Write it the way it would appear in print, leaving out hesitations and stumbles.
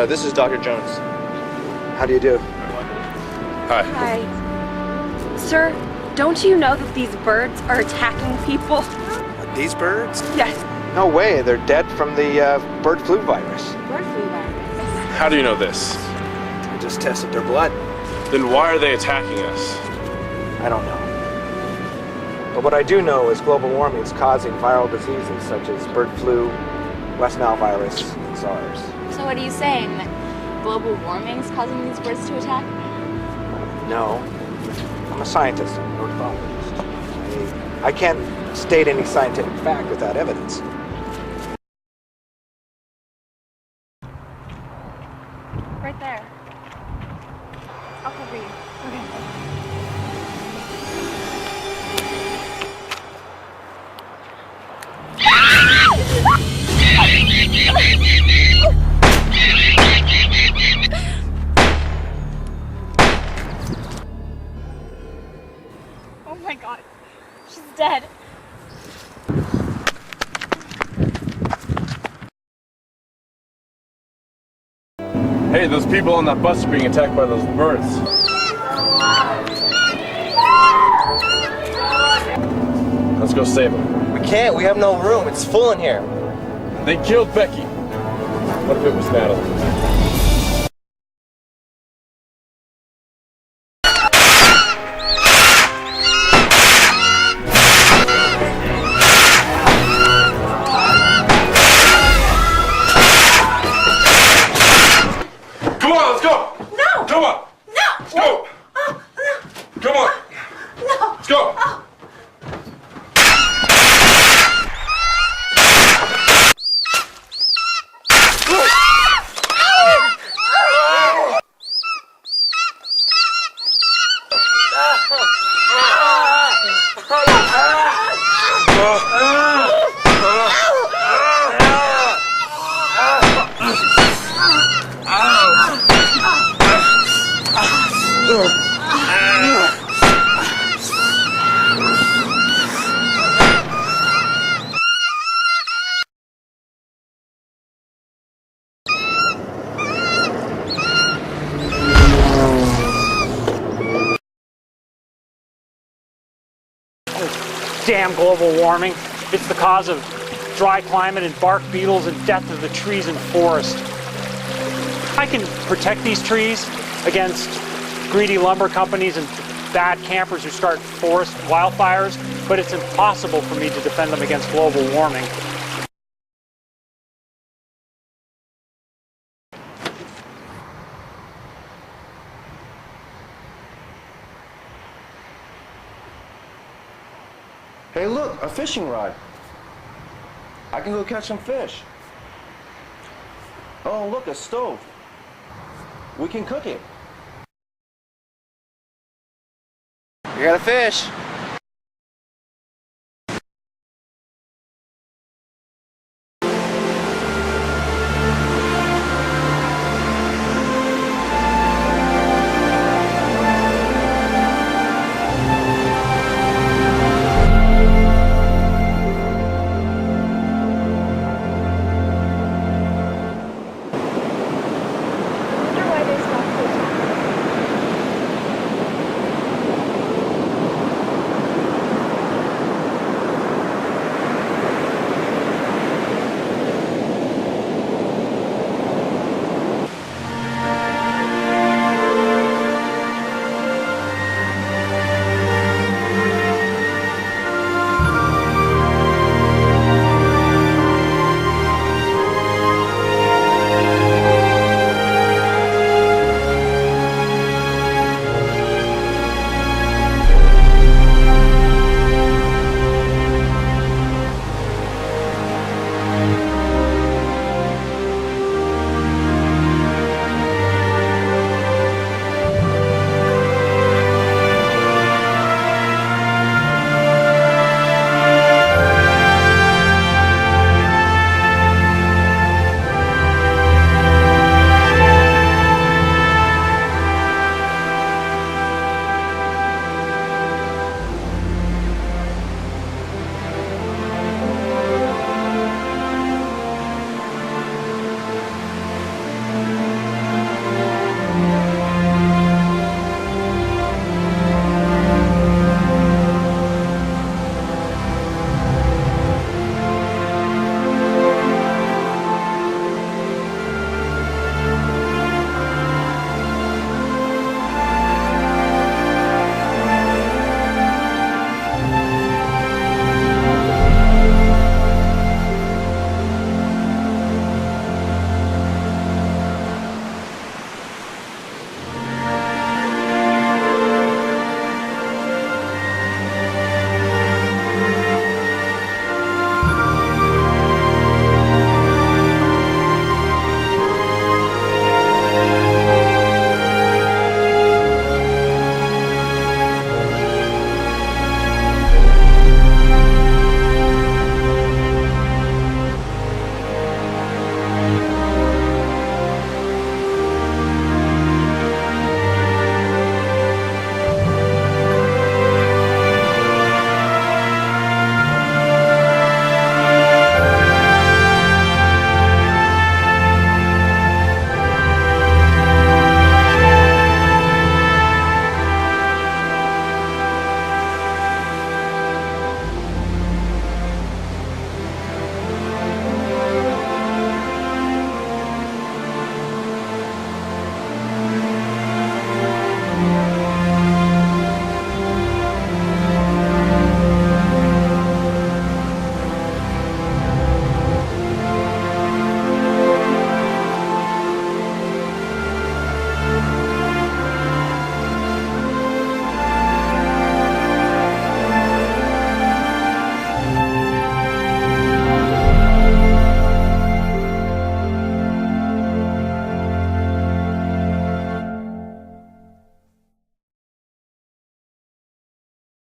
This is Dr. Jones. How do you do? Hi. Hi. Sir, don't you know that these birds are attacking people? These birds? Yes. No way, they're dead from the bird flu virus. Bird flu virus. How do you know this? I just tested their blood. Then why are they attacking us? I don't know. But what I do know is global warming is causing viral diseases such as bird flu, West Nile virus, and SARS. So what are you saying? That global warming is causing these birds to attack? No. I'm a scientist, I'm an ornithologist. I can't state any scientific fact without evidence. Right there. I'll cover you. Okay. Oh my god. She's dead. Hey, those people on that bus are being attacked by those birds. Let's go save them. We can't, we have no room. It's full in here. They killed Becky. What if it was Natalie? Come on, let's go! No! Come on! No! Let's go! Oh, no! Come on! No! Let's go! Oh. Damn global warming. It's the cause of dry climate and bark beetles and death of the trees and forest. I can protect these trees against greedy lumber companies and bad campers who start forest wildfires, but it's impossible for me to defend them against global warming. Hey, look, a fishing rod. I can go catch some fish. Oh, look, a stove. We can cook it. We got a fish.